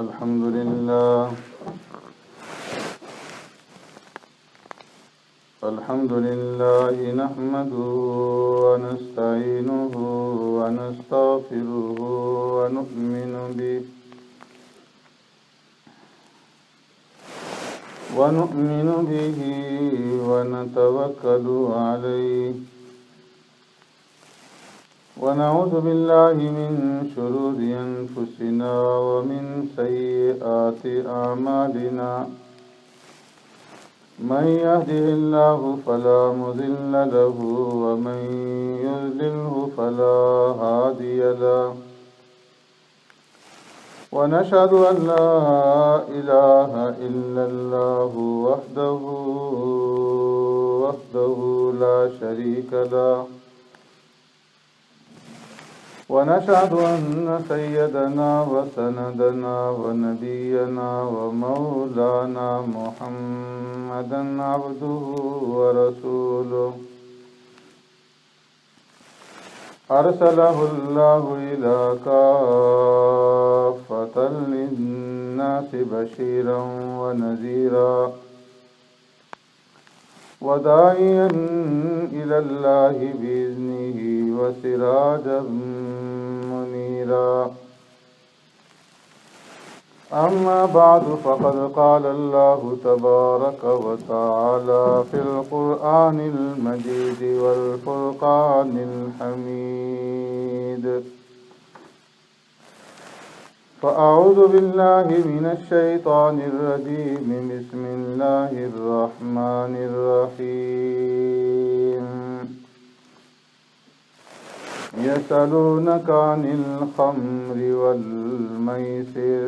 الحمد لله نحمده ونستعينه ونستغفره ونؤمن به ونتوكل عليه ونعوذ بالله من شرور أنفسنا ومن سيئات أعمالنا من يهده الله فلا مضل له ومن يضلله فلا هادي له ونشهد أن لا إله إلا الله وحده لا شريك له ونشهد أن سيدنا وسندنا ونبينا ومولانا محمدا عبده ورسوله أرسله الله إلى كافة للناس بشيرا ونذيرا وداعيا إلى الله بإذنه وسراجا منيرا أما بعد فقد قال الله تبارك وتعالى في القرآن المجيد والفرقان الحميد فأعوذ بالله من الشيطان الرجيم بسم الله الرحمن الرحيم يسألونك عن الخمر والميسر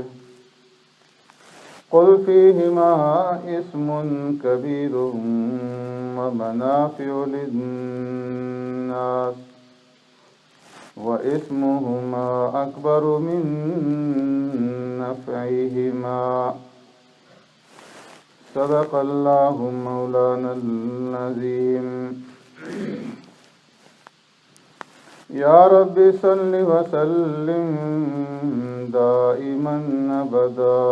قل فيهما اسم كبير ومنافع للناس وإثمهما أكبر من نفعهما صدق الله مولانا العظيم يا رب صل وسلم دائما أبدا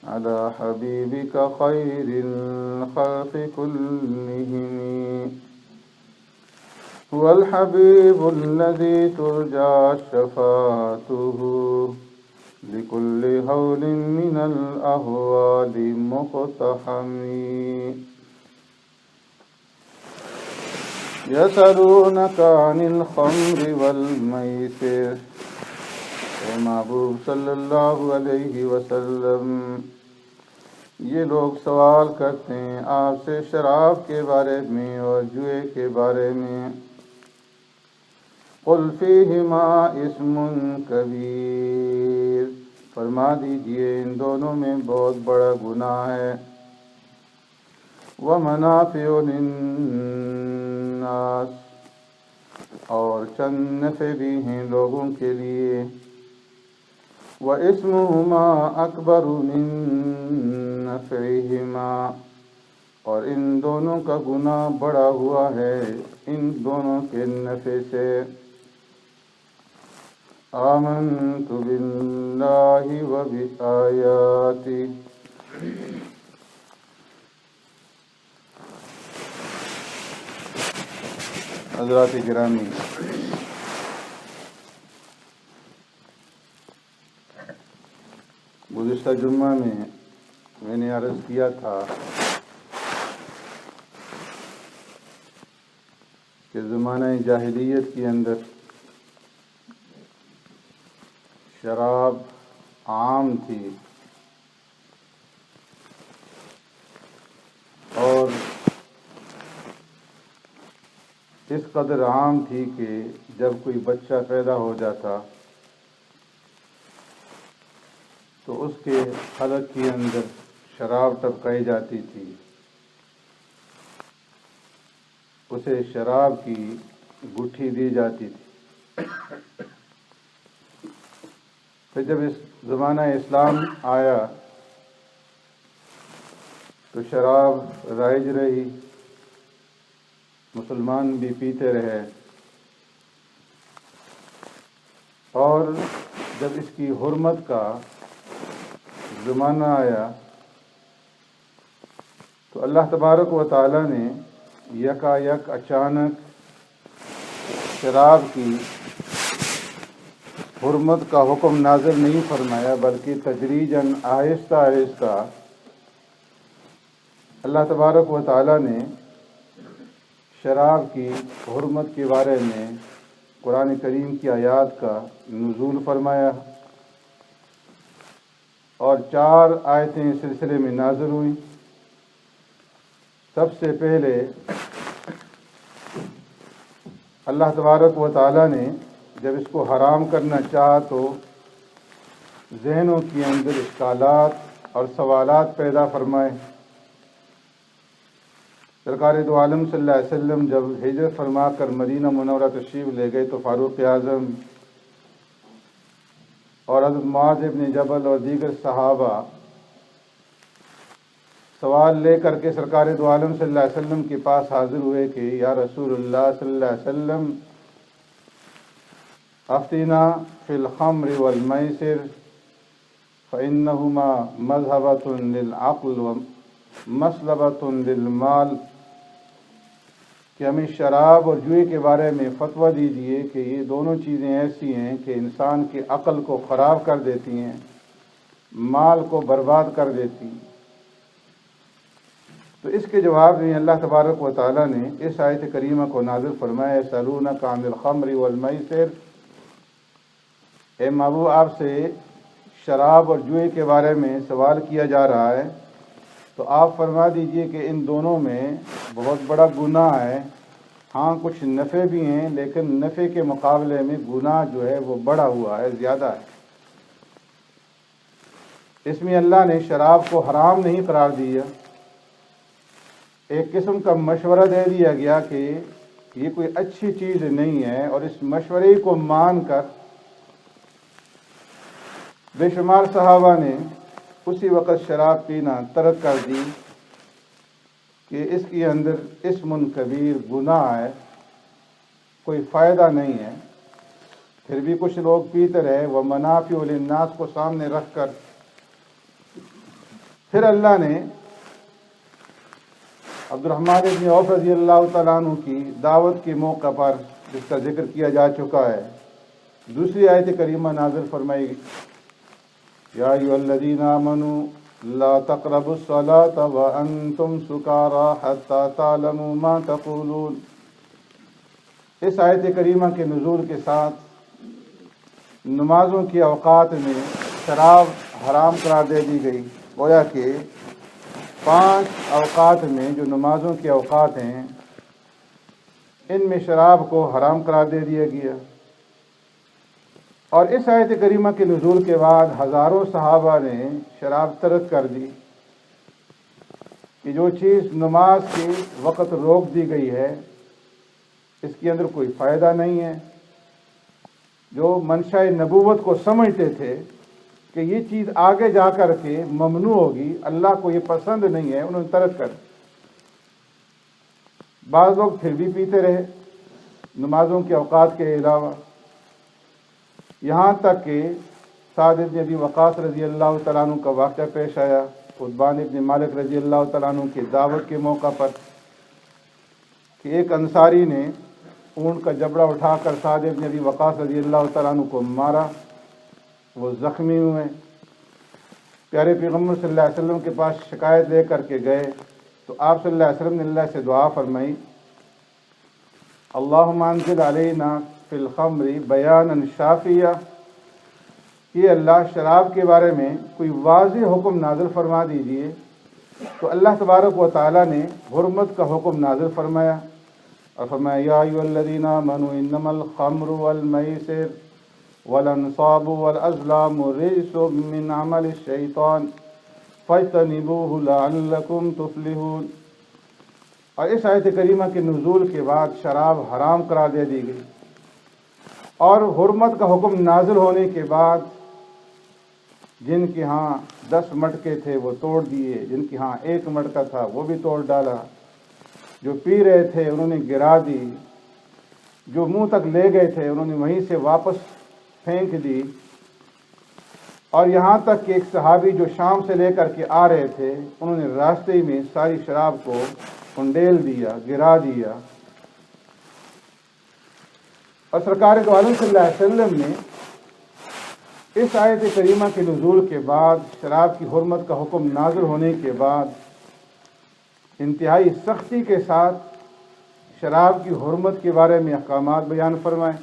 على حبيبك خير الخلق كلهم هو الحبيب الذي ترجى شفاعته لكل هول من الأهوال مقتحم يسألونك عن الخمر والميسر اے محبوب صلی اللہ علیہ وسلم، یہ لوگ سوال کرتے ہیں آپ سے شراب کے بارے میں اور جوئے کے بارے میں۔ قل فیہما اسم کبیر، فرما دیجئے ان دونوں میں بہت بڑا گناہ ہے۔ ومنافع للناس، اور چند نفع بھی ہیں لوگوں کے لیے۔ وَإِثْمُهُمَا أَكْبَرُ مِن نَفْعِهِمَا، اور ان دونوں کا گناہ بڑا ہوا ہے ان دونوں کے نفع سے۔ آمنت باللہ وبآیاتہ، حضرات گرامی، گزشتہ جمعہ میں نے عرض کیا تھا کہ زمانہ جاہلیت کے اندر شراب عام تھی، اور اس قدر عام تھی کہ جب کوئی بچہ پیدا ہو جاتا تو اس کے حلق کے اندر شراب ٹپکائی جاتی تھی، اسے شراب کی گٹھی دی جاتی تھی۔ پھر جب اس زمانہ اسلام آیا تو شراب رائج رہی، مسلمان بھی پیتے رہے، اور جب اس کی حرمت کا زمانہ آیا تو اللہ تبارک و تعالیٰ نے یکا یک اچانک شراب کی حرمت کا حکم نازل نہیں فرمایا، بلکہ تدریجاً آہستہ آہستہ اللہ تبارک و تعالیٰ نے شراب کی حرمت کے بارے میں قرآن کریم کی آیات کا نزول فرمایا، اور 4 آیتیں اس سلسلے میں نازل ہوئیں۔ سب سے پہلے اللہ تبارک و تعالیٰ نے جب اس کو حرام کرنا چاہا تو ذہنوں کے اندر اشکالات اور سوالات پیدا فرمائے۔ سرکار دو عالم صلی اللہ علیہ وسلم جب ہجرت فرما کر مدینہ منورہ تشریف لے گئے تو فاروق اعظم اور حضرت معاذ ابن جبل اور دیگر صحابہ سوال لے کر کے سرکار دو عالم صلی اللہ علیہ وسلم کے پاس حاضر ہوئے کہ یا رسول اللہ صلی اللہ علیہ وسلم افتینا فی الخمر والمیسر فإنہما مذہبۃ للعقل ومسلبۃ للمال، کہ ہمیں شراب اور جوئے کے بارے میں فتویٰ دیجیے کہ یہ دونوں چیزیں ایسی ہیں کہ انسان کی عقل کو خراب کر دیتی ہیں، مال کو برباد کر دیتی ہیں۔ تو اس کے جواب میں اللہ تبارک و تعالیٰ نے اس آیت کریمہ کو نازل فرمایا، یسألونک عن الخمر والمیسر، اے محبوب آپ سے شراب اور جوئے کے بارے میں سوال کیا جا رہا ہے، تو آپ فرما دیجئے کہ ان دونوں میں بہت بڑا گناہ ہے۔ ہاں کچھ نفع بھی ہیں، لیکن نفع کے مقابلے میں گناہ جو ہے وہ بڑا ہوا ہے، زیادہ ہے۔ اس میں اللہ نے شراب کو حرام نہیں قرار دیا، ایک قسم کا مشورہ دے دیا گیا کہ یہ کوئی اچھی چیز نہیں ہے، اور اس مشورے کو مان کر بے شمار صحابہ نے اسی وقت شراب پینا ترک کر دی کہ اس کے اندر اسم کبیر گناہ ہے، کوئی فائدہ نہیں ہے۔ پھر بھی کچھ لوگ پیتے رہے، وہ منافع للناس کو سامنے رکھ کر۔ پھر اللہ نے عبد الرحمن بن عوف رضی اللہ تعالیٰ عنہ کی دعوت کے موقع پر، جس کا ذکر کیا جا چکا ہے، دوسری آیت کریمہ نازل فرمائی، یا ایھا الذین آمنوا لا تقربوا الصلاة وانتم سکارى حتى تعلموا ما تقولون۔ اس آیت کریمہ کے نزول کے ساتھ نمازوں کے اوقات میں شراب حرام قرار دے دی گئی، گویا کہ 5 اوقات میں جو نمازوں کے اوقات ہیں ان میں شراب کو حرام قرار دے دیا گیا۔ اور اس آیت کریمہ کے نزول کے بعد ہزاروں صحابہ نے شراب ترک کر دی کہ جو چیز نماز کے وقت روک دی گئی ہے اس کے اندر کوئی فائدہ نہیں ہے۔ جو منشاء نبوت کو سمجھتے تھے کہ یہ چیز آگے جا کر کے ممنوع ہوگی، اللہ کو یہ پسند نہیں ہے، انہوں نے ترک کر۔ بعض لوگ پھر بھی پیتے رہے نمازوں کے اوقات کے علاوہ، یہاں تک کہ سعد بن ابی وقاص رضی اللہ تعالیٰ عنہ کا واقعہ پیش آیا، عتبان بن مالک رضی اللہ تعالیٰ عنہ کی دعوت کے موقع پر، کہ ایک انصاری نے اونٹ کا جبڑا اٹھا کر سعد بن ابی وقاص رضی اللہ تعالیٰ عنہ کو مارا، وہ زخمی ہوئے۔ پیارے پیغمبر صلی اللہ علیہ وسلم کے پاس شکایت لے کر کے گئے تو آپ صلی اللہ علیہ وسلم نے اللہ سے دعا فرمائی، اللہم انزل علینا فی الخمر بیانا شافیہ، کہ اللہ شراب کے بارے میں کوئی واضح حکم نازل فرما دیجئے۔ تو اللہ تبارک و تعالیٰ نے حرمت کا حکم نازل فرمایا اور فرمایا، یا ایھا الذین آمنوا انما الخمر والمیسر والانصاب والازلام رجس من عمل الشیطان فاجتنبوہ لعلکم تفلحون۔ اور اس آیت کریمہ کے نزول کے بعد شراب حرام قرار دے دی گئی، اور حرمت کا حکم نازل ہونے کے بعد جن کے ہاں 10 مٹکے تھے وہ توڑ دیے، جن کے ہاں 1 مٹکا تھا وہ بھی توڑ ڈالا، جو پی رہے تھے انہوں نے گرا دی، جو منہ تک لے گئے تھے انہوں نے وہیں سے واپس پھینک دی۔ اور یہاں تک کہ ایک صحابی جو شام سے لے کر کے آ رہے تھے، انہوں نے راستے میں ساری شراب کو انڈیل دیا، گرا دیا، اور سرکار دو عالم صلی اللہ علیہ وسلم نے اس آیت کریمہ کے نزول کے بعد، شراب کی حرمت کا حکم نازل ہونے کے بعد، انتہائی سختی کے ساتھ شراب کی حرمت کے بارے میں احکامات بیان فرمائے،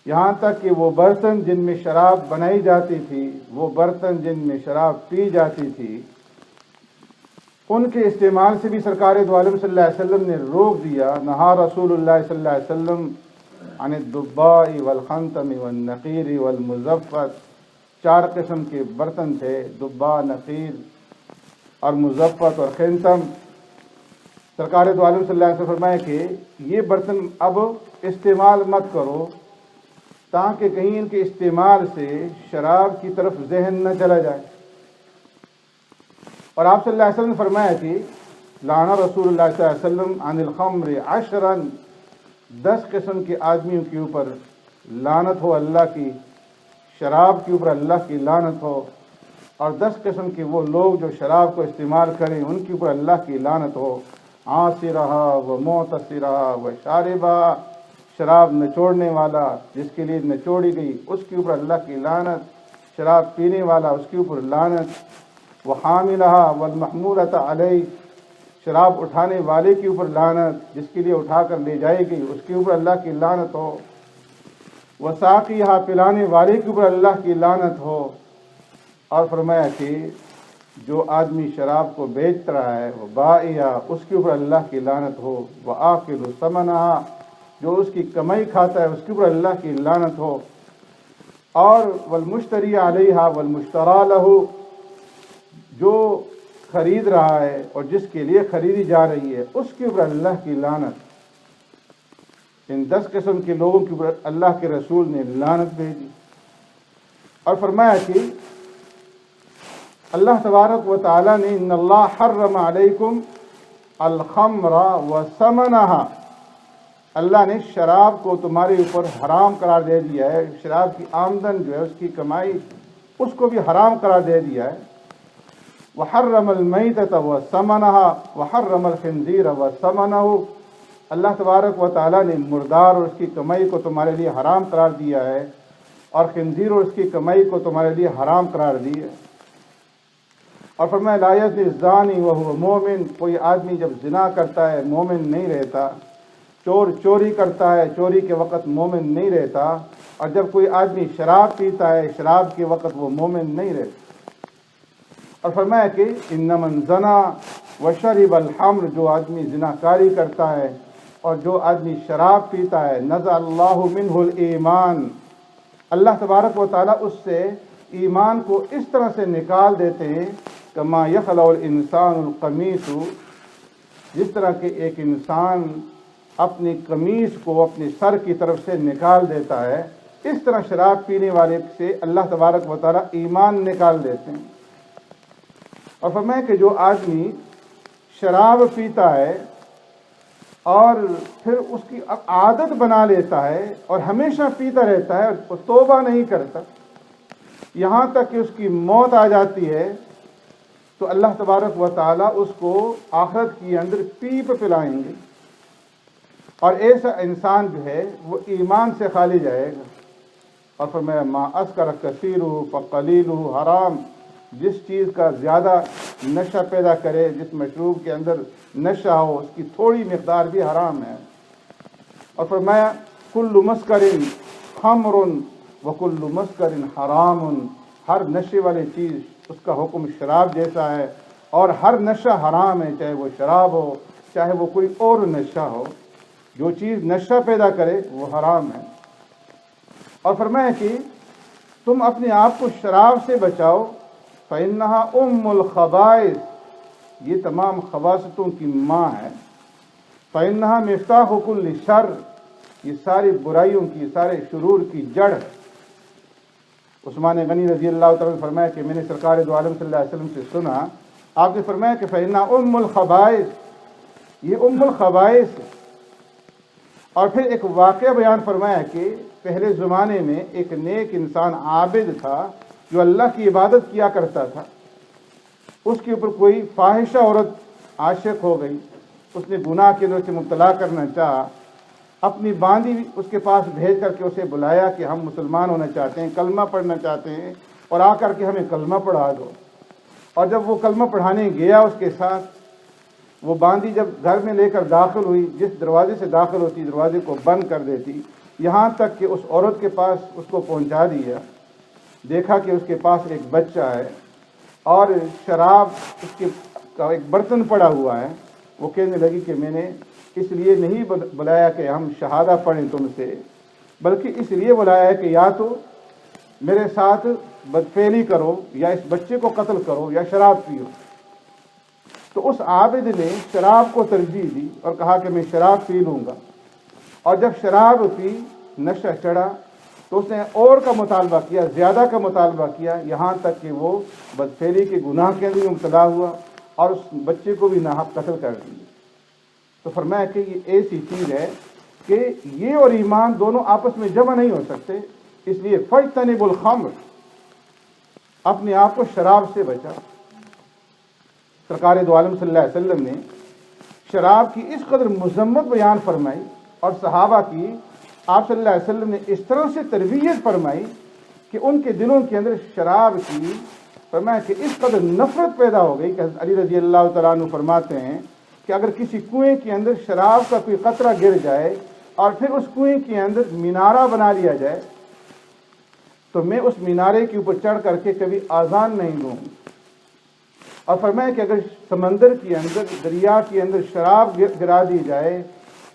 یہاں تک کہ وہ برتن جن میں شراب بنائی جاتی تھی، وہ برتن جن میں شراب پی جاتی تھی، ان کے استعمال سے بھی سرکار دو عالم صلی اللہ علیہ وسلم نے روک دیا۔ نہا رسول اللہ صلی اللہ علیہ وسلم عن الدباء والخنتم والنقیر والمزفت، 4 قسم کے برتن تھے، دبا، نقیر اور مزفت اور خنتم۔ سرکار دو عالم صلی اللہ علیہ وسلم فرمایا کہ یہ برتن اب استعمال مت کرو، تاکہ کہیں ان کے استعمال سے شراب کی طرف ذہن نہ چلا جائے۔ اور آپ صلی اللہ علیہ وسلم نے فرمایا کہ لعن رسول اللہ صلی اللہ علیہ وسلم عن الخمر 10، 10 قسم کے آدمیوں کے اوپر لعنت ہو، اللہ کی، شراب کے اوپر اللہ کی لعنت ہو، اور 10 قسم کے وہ لوگ جو شراب کو استعمال کریں ان کے اوپر اللہ کی لعنت ہو۔ عاصرہا و معتصرہا و شاربہا، شراب نچوڑنے والا، جس کے لیے نچوڑی گئی اس کے اوپر اللہ کی لعنت، شراب پینے والا اس کے اوپر لعنت، وحاملہا والمحمولۃ علیہ، شراب اٹھانے والے کے اوپر لعنت، جس کے لیے اٹھا کر لے جائے گئی اس کے اوپر اللہ کی لعنت ہو، وساقیہا، پلانے والے کے اوپر اللہ کی لعنت ہو۔ اور فرمایا کہ جو آدمی شراب کو بیچ رہا ہے وہ بائعہ، اس کے اوپر اللہ کی لعنت ہو، وآکل ثمنہا، جو اس کی کمائی کھاتا ہے اس کے اوپر اللہ کی لعنت ہو، اور والمشتری علیہا والمشتری لہ، جو خرید رہا ہے اور جس کے لیے خریدی جا رہی ہے اس کے اوپر اللہ کی لعنت۔ ان 10 قسم کے لوگوں کے اوپر اللہ کے رسول نے لعنت بھیجی، اور فرمایا کہ اللہ تبارک و تعالی نے ان اللہ حرم علیکم الخمر وثمنہا، اللہ نے شراب کو تمہارے اوپر حرام قرار دے دیا ہے، شراب کی آمدن جو ہے اس کی کمائی اس کو بھی حرام قرار دے دیا ہے۔ وحرم المیتۃ وثمنہا وحرم الخنزیر وثمنہ، اللہ تبارک و تعالیٰ نے مردار اور اس کی کمائی کو تمہارے لیے حرام قرار دیا ہے، اور خنزیر اور اس کی کمائی کو تمہارے لیے حرام قرار دی ہے۔ اور فرمایا لا یزنی الزانی وہو مومن، کوئی آدمی جب زنا کرتا ہے مومن نہیں رہتا، چور چوری کرتا ہے چوری کے وقت مومن نہیں رہتا، اور جب کوئی آدمی شراب پیتا ہے شراب کے وقت وہ مومن نہیں رہتا۔ اور فرمایا کہ انما الزنا وشرب الخمر، جو آدمی زنا کاری کرتا ہے اور جو آدمی شراب پیتا ہے، نزع اللہ منہ الایمان، اللہ تبارک و تعالیٰ اس سے ایمان کو اس طرح سے نکال دیتے ہیں، کما یخلع الانسان القمیص، جس طرح کہ ایک انسان اپنی قمیص کو اپنے سر کی طرف سے نکال دیتا ہے، اس طرح شراب پینے والے سے اللہ تبارک و تعالیٰ ایمان نکال دیتے ہیں۔ اور فرمایا کہ جو آدمی شراب پیتا ہے اور پھر اس کی عادت بنا لیتا ہے اور ہمیشہ پیتا رہتا ہے اور توبہ نہیں کرتا، یہاں تک کہ اس کی موت آ جاتی ہے، تو اللہ تبارک و تعالیٰ اس کو آخرت کے اندر پیپ پلائیں گے، اور ایسا انسان جو ہے وہ ایمان سے خالی جائے گا۔ اور فرمایا ما اسکر کثیرہ فقلیلہ حرام، جس چیز کا زیادہ نشہ پیدا کرے، جس مشروب کے اندر نشہ ہو، اس کی تھوڑی مقدار بھی حرام ہے۔ اور فرمایا کل مسکر خمر وکل مسکر حرام، ہر نشے والی چیز اس کا حکم شراب جیسا ہے، اور ہر نشہ حرام ہے، چاہے وہ شراب ہو چاہے وہ کوئی اور نشہ ہو، جو چیز نشہ پیدا کرے وہ حرام ہے۔ اور فرمایا کہ تم اپنے آپ کو شراب سے بچاؤ، فإنها ام الخبائث، یہ تمام خباثتوں کی ماں ہے، فإنها مفتاح كل شر، یہ ساری برائیوں کی، سارے شرور کی جڑ۔ عثمان غنی رضی اللہ تعالیٰ نے فرمایا کہ میں نے سرکار دو عالم صلی اللہ علیہ وسلم سے سنا، آپ نے فرمایا کہ فإنها ام الخبائث، یہ ام الخبائث ہے۔ اور پھر ایک واقعہ بیان فرمایا کہ پہلے زمانے میں ایک نیک انسان عابد تھا جو اللہ کی عبادت کیا کرتا تھا، اس کے اوپر کوئی فاحشہ عورت عاشق ہو گئی، اس نے گناہ کے اندر سے مبتلا کرنا چاہا، اپنی باندی اس کے پاس بھیج کر کے اسے بلایا کہ ہم مسلمان ہونا چاہتے ہیں، کلمہ پڑھنا چاہتے ہیں، اور آ کر کے ہمیں کلمہ پڑھا دو۔ اور جب وہ کلمہ پڑھانے گیا اس کے ساتھ، وہ باندی جب گھر میں لے کر داخل ہوئی، جس دروازے سے داخل ہوتی دروازے کو بند کر دیتی، یہاں تک کہ اس عورت کے پاس اس کو پہنچا دیا، دیکھا کہ اس کے پاس ایک بچہ ہے اور شراب اس کے کا ایک برتن پڑا ہوا ہے۔ وہ کہنے لگی کہ میں نے اس لیے نہیں بلایا کہ ہم شہادہ پڑھیں تم سے، بلکہ اس لیے بلایا ہے کہ یا تو میرے ساتھ بدفعلی کرو، یا اس بچے کو قتل کرو، یا شراب پیو۔ تو اس عابد نے شراب کو ترجیح دی اور کہا کہ میں شراب پی لوں گا، اور جب شراب پی، نشہ چڑھا، تو اس نے اور کا مطالبہ کیا، زیادہ کا مطالبہ کیا، یہاں تک کہ وہ بدفعلی کے گناہ کے اندر مبتلا ہوا اور اس بچے کو بھی ناحق قتل کر دیا۔ تو فرمایا کہ یہ ایسی چیز ہے کہ یہ اور ایمان دونوں آپس میں جمع نہیں ہو سکتے، اس لیے فاجتنبوا الخمر، اپنے آپ کو شراب سے بچا۔ سرکار دو عالم صلی اللہ علیہ وسلم نے شراب کی اس قدر مذمت بیان فرمائی، اور صحابہ کی آپ صلی اللہ علیہ وسلم نے اس طرح سے تربیت فرمائی کہ ان کے دلوں کے اندر شراب کی فرمایا کہ اس قدر نفرت پیدا ہو گئی کہ حضرت علی رضی اللہ تعالیٰ عنہ فرماتے ہیں کہ اگر کسی کنویں کے اندر شراب کا کوئی قطرہ گر جائے اور پھر اس کنویں کے اندر مینارہ بنا لیا جائے تو میں اس مینارے کے اوپر چڑھ کر کے کبھی آذان نہیں دوں۔ اور فرمایا کہ اگر سمندر کے اندر، دریا کے اندر شراب گرا دی جائے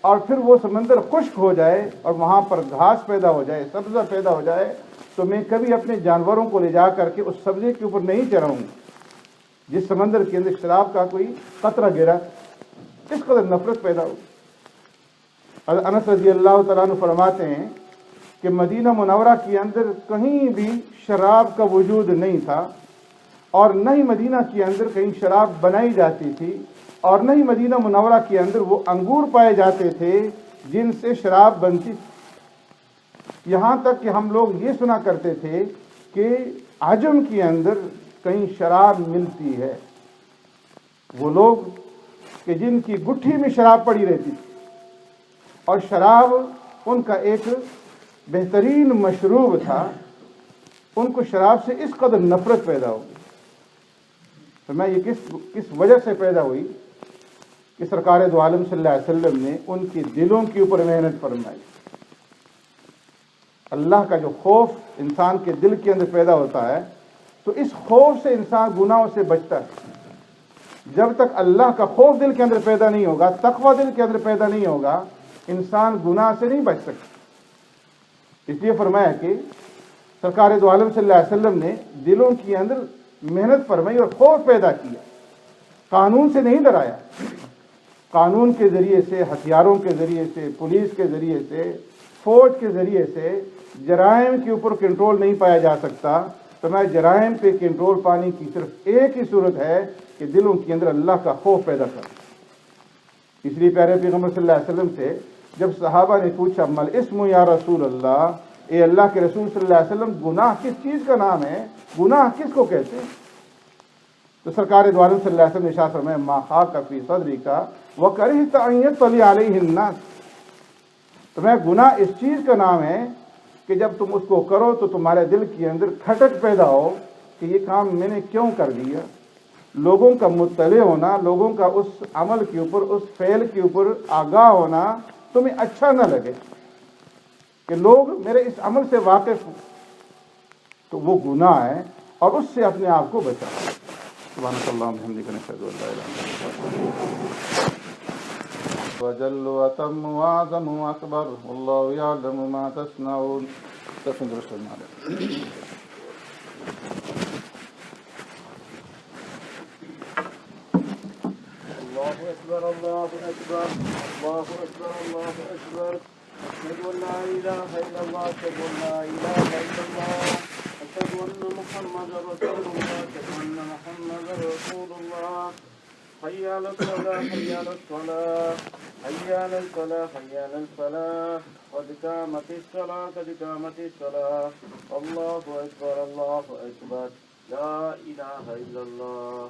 اور پھر وہ سمندر خشک ہو جائے اور وہاں پر گھاس پیدا ہو جائے، سبزہ پیدا ہو جائے، تو میں کبھی اپنے جانوروں کو لے جا کر کے اس سبزے کے اوپر نہیں چڑھاؤں جس سمندر کے اندر شراب کا کوئی قطرہ گرا۔ اس قدر نفرت پیدا ہو۔ انس رضی اللہ تعالیٰ عنہ فرماتے ہیں کہ مدینہ منورہ کے اندر کہیں بھی شراب کا وجود نہیں تھا، اور نہ ہی مدینہ کے اندر کہیں شراب بنائی جاتی تھی، اور نہ ہی مدینہ منورہ کے اندر وہ انگور پائے جاتے تھے جن سے شراب بنتی تھی۔ یہاں تک کہ ہم لوگ یہ سنا کرتے تھے کہ عجم کے اندر کہیں شراب ملتی ہے، وہ لوگ کہ جن کی گٹھی میں شراب پڑی رہتی تھی، اور شراب ان کا ایک بہترین مشروب تھا، ان کو شراب سے اس قدر نفرت پیدا ہو گئی۔ تو میں یہ کس وجہ سے پیدا ہوئی کہ سرکار دو عالم صلی اللہ علیہ وسلم نے ان کے دلوں کے اوپر محنت فرمائی۔ اللہ کا جو خوف انسان کے دل کے اندر پیدا ہوتا ہے تو اس خوف سے انسان گناہوں سے بچتا ہے۔ جب تک اللہ کا خوف دل کے اندر پیدا نہیں ہوگا، تقوی دل کے اندر پیدا نہیں ہوگا، انسان گناہ سے نہیں بچ سکتا۔ اس لیے فرمایا کہ سرکار دو عالم صلی اللہ علیہ وسلم نے دلوں کے اندر محنت فرمائی اور خوف پیدا کیا، قانون سے نہیں ڈرایا۔ قانون کے ذریعے سے، ہتھیاروں کے ذریعے سے، پولیس کے ذریعے سے، فوج کے ذریعے سے جرائم کے اوپر کنٹرول نہیں پایا جا سکتا۔ فرمایا جرائم پہ کنٹرول پانے کی صرف ایک ہی صورت ہے کہ دلوں کے اندر اللہ کا خوف پیدا کر۔ اس لیے پیارے پیغمبر صلی اللہ علیہ وسلم سے جب صحابہ نے پوچھا مل اسم یا رسول اللہ، اے اللہ کے رسول صلی اللہ علیہ وسلم گناہ کس چیز کا نام ہے، گناہ کس کو کہتے ہیں؟ تو سرکار دو عالم صلی اللہ علیہ وسلم نے ارشاد فرمایا ما خاک فی صدرک وکرہت ان یطلع علیہ الناس۔ تو میں گناہ اس چیز کا نام ہے کہ جب تم اس کو کرو تو تمہارے دل کے اندر کھٹک پیدا ہو کہ یہ کام میں نے کیوں کر دیا۔ لوگوں کا مطلع ہونا، لوگوں کا اس عمل کے اوپر، اس فعل کے اوپر آگاہ ہونا تمہیں اچھا نہ لگے کہ لوگ میرے اس عمل سے واقف ہوں، تو وہ گناہ ہے، اور اس سے اپنے آپ کو بچاؤ۔ سبحانک اللہم وبحمدک نشہد ان لا الہ الا انت وجل وتم واعظم واکبر واللہ یعلم ما تصنعون۔ الله أكبر الله أكبر الله أكبر الله أكبر أشهد أن لا إله إلا الله أشهد أن لا إله إلا الله أشهد أن محمدا رسول الله أشهد أن محمدا رسول الله حي على الصلاة حي على الصلاة حي على الفلاح حي على الفلاح قد قامت الصلاة قد قامت الصلاة الله أكبر الله أكبر لا إله إلا الله.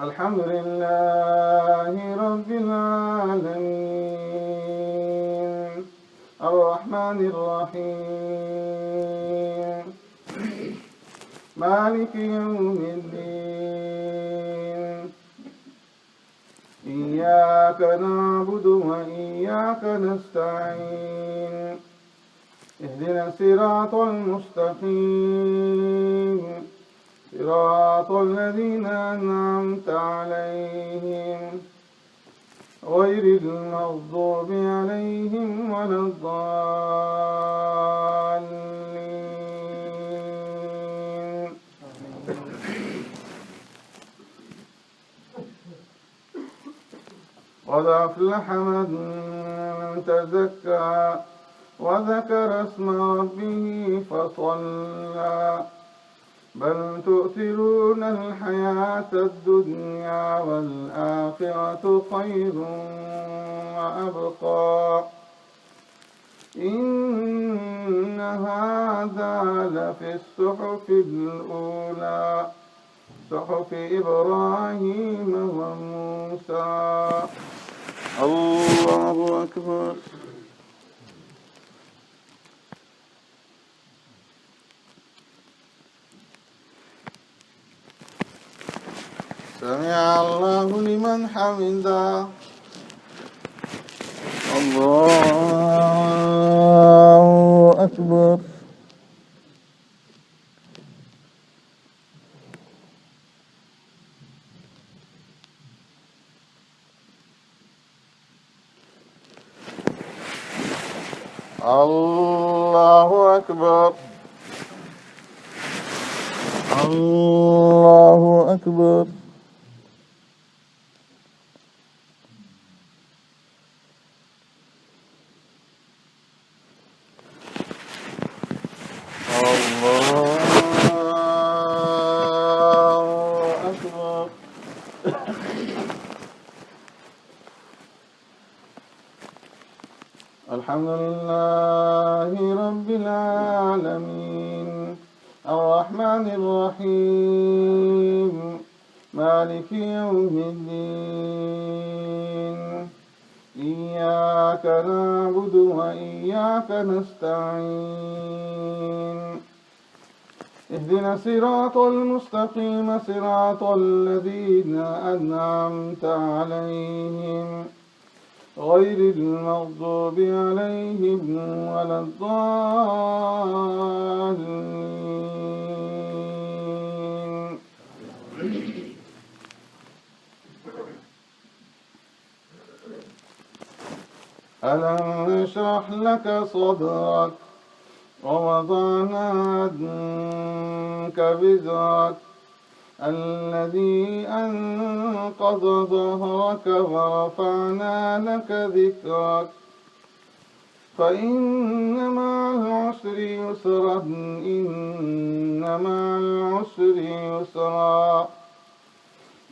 الحمد لله رب العالمين الرحمن الرحيم مالك يوم الدين إياك نعبد وإياك نستعين اهدنا الصراط المستقيم صراط الذين أنعمت عليهم غير المغضوب عليهم ولا الضالين. قد أفلح من تزكى وذكر اسم ربه فصلى بل تؤثرون الحياة الدنيا والآخرة خير وأبقى إن هذا لفي الصحف الأولى صحف إبراهيم وموسى. الله أكبر. سمع الله لمن حمده. الله أكبر. الله أكبر. الله أكبر. الحمد لله رب العالمين الرحمن الرحيم مالك يوم الدين إياك نعبد وإياك نستعين اهدنا الصراط المستقيم صراط الذين أنعمت عليهم غير المغضوب عليهم ولا الضالين. ألم نشرح لك صدرك ووضعنا عنك وزرك الذي أنقض ظهرك ورفعنا لك ذكرك فإن مع العسر يسرا إن مع العسر يسرا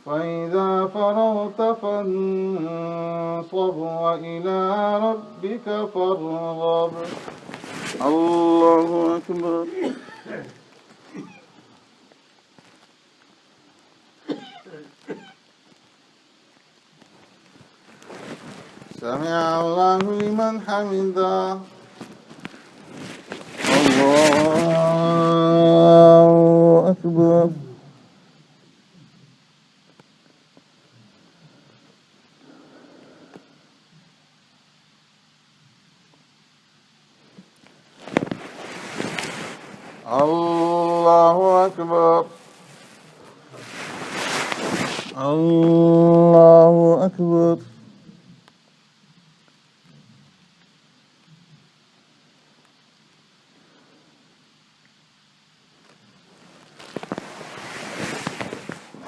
فإذا فرغت فانصب وإلى ربك فارغب. الله أكبر. سمع الله لمن حمده. الله أكبر. الله أكبر. الله أكبر.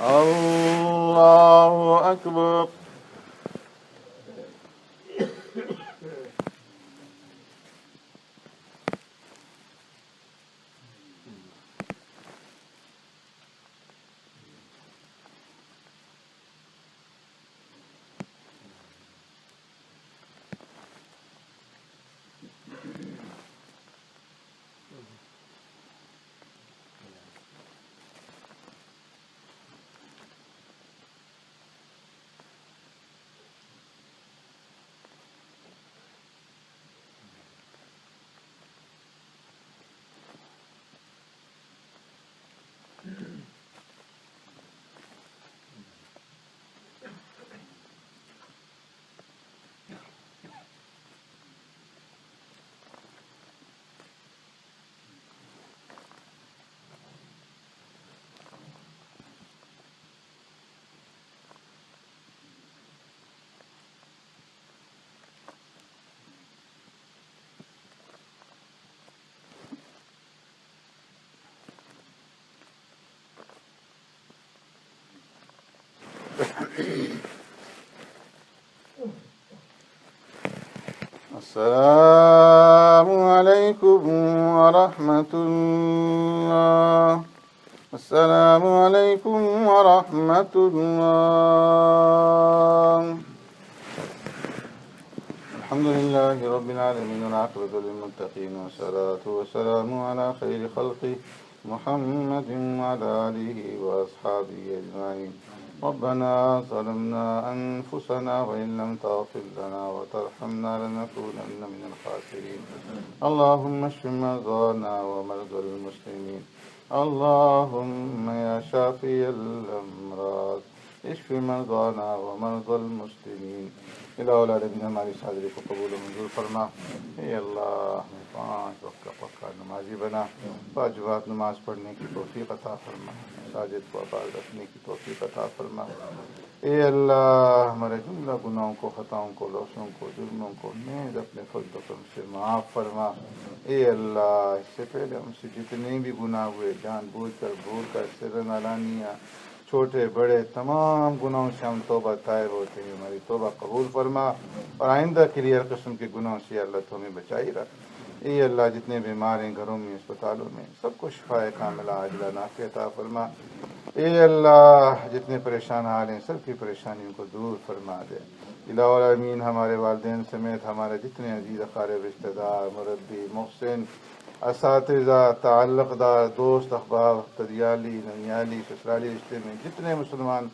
الله أكبر. السلام عليكم ورحمة الله. السلام عليكم ورحمة الله. الحمد لله رب العالمين والعاقبة للمتقين والصلاة والسلام على خير خلقه محمد وعلى آله وأصحابه أجمعين. ربنا ظلمنا أنفسنا وإن لم تغفر لنا وترحمنا لنكونن من الخاسرين. اللهم اشف مرضانا ومرضى المسلمين. اللهم يا شافي الأمراض اشف مرضانا ومرضى المسلمين. الہ العالمین ہماری اس حاضری کو قبول و منظور فرما. اے اللہ ہمیں 5 وقت کا پکا نمازی بنا. 5 وقت نماز پڑھنے کی توفیق عطا فرما. مساجد کو آباد رکھنے کی توفیق عطا فرما. اے اللہ ہمارے جملہ گناہوں کو، خطاؤں کو، لوسوں کو، جرموں کو نیز اپنے فضل و کرم سے معاف فرما. اے اللہ اس سے پہلے ہم سے جتنے بھی گناہ ہوئے، جان بوجھ کر، بھول کر، سرن علانیہ، چھوٹے بڑے تمام گناہوں سے ہم توبہ طائب ہوتے ہیں. ہماری توبہ قبول فرما اور آئندہ کے لیے ہر قسم کے گناہوں سے اللہ تو ہمیں بچائی رکھ. اے اللہ جتنے بیمار ہیں گھروں میں، اسپتالوں میں، سب کو شفاء کاملہ عاجلہ نافع عطا فرما. اے اللہ جتنے پریشان حال ہیں سب کی پریشانیوں کو دور فرما دے. الہ العالمین ہمارے والدین سمیت ہمارے جتنے عزیز اقارب، رشتہ دار، مربی، محسن، اساتذہ، تعلق دار، دوست، احباب، تدیالی، ننیالی، سسرالی رشتے میں جتنے مسلمان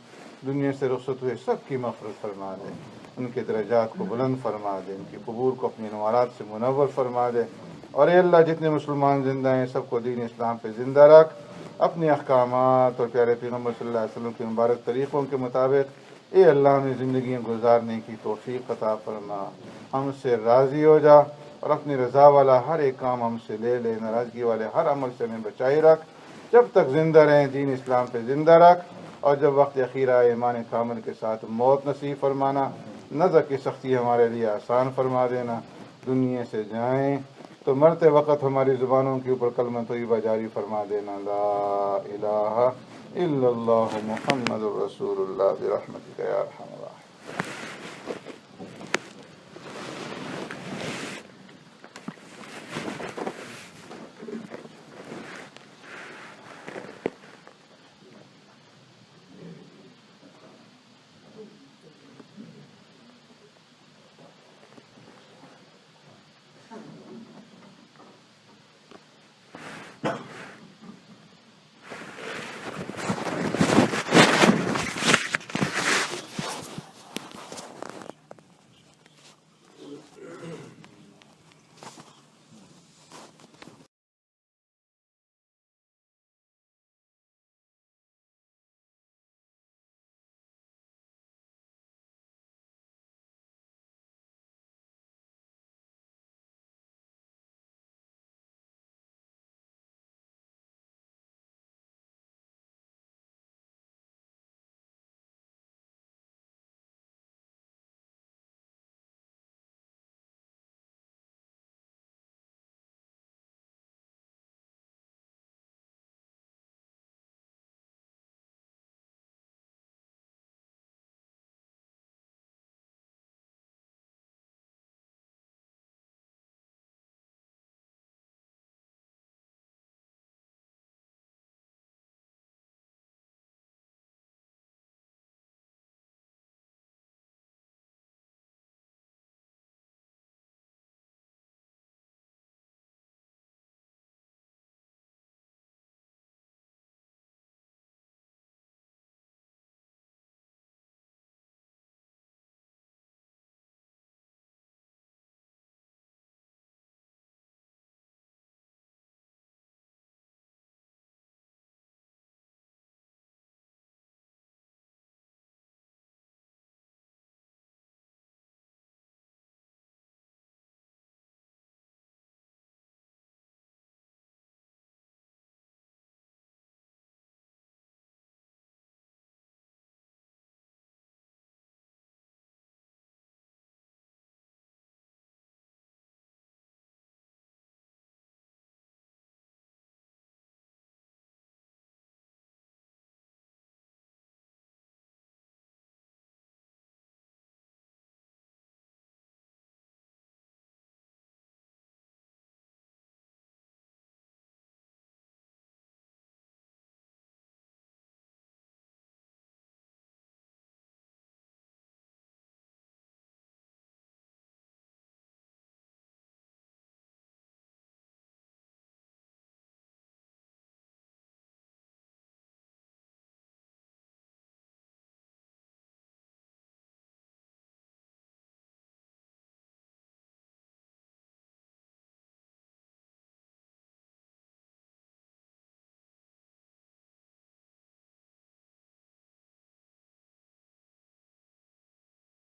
دنیا سے رخصت ہوئے سب کی مغفرت فرما دے. ان کے درجات کو بلند فرما دے. ان کی قبور کو اپنی نوارات سے منور فرما دے. اور اے اللہ جتنے مسلمان زندہ ہیں سب کو دین اسلام پہ زندہ رکھ. اپنے احکامات اور پیارے پیغمبر صلی اللہ علیہ وسلم کے مبارک طریقوں کے مطابق اے اللہ ہمیں زندگیاں گزارنے کی توفیق عطا فرما. ہم سے راضی ہو جا اور اپنی رضا والا ہر ایک کام ہم سے لے لے. ناراضگی والے ہر عمل سے ہمیں بچائی رکھ. جب تک زندہ رہیں دین اسلام پہ زندہ رکھ. اور جب وقت اخیر آئے ایمان کامل کے ساتھ موت نصیب فرمانا. نظر کی سختی ہمارے لیے آسان فرما دینا. دنیا سے جائیں تو مرتے وقت ہماری زبانوں کے اوپر کلمہ طیبہ جاری فرما دینا. لا الہ الا اللہ محمد الرسول اللہ برحمتک یا ارحم الراحمین.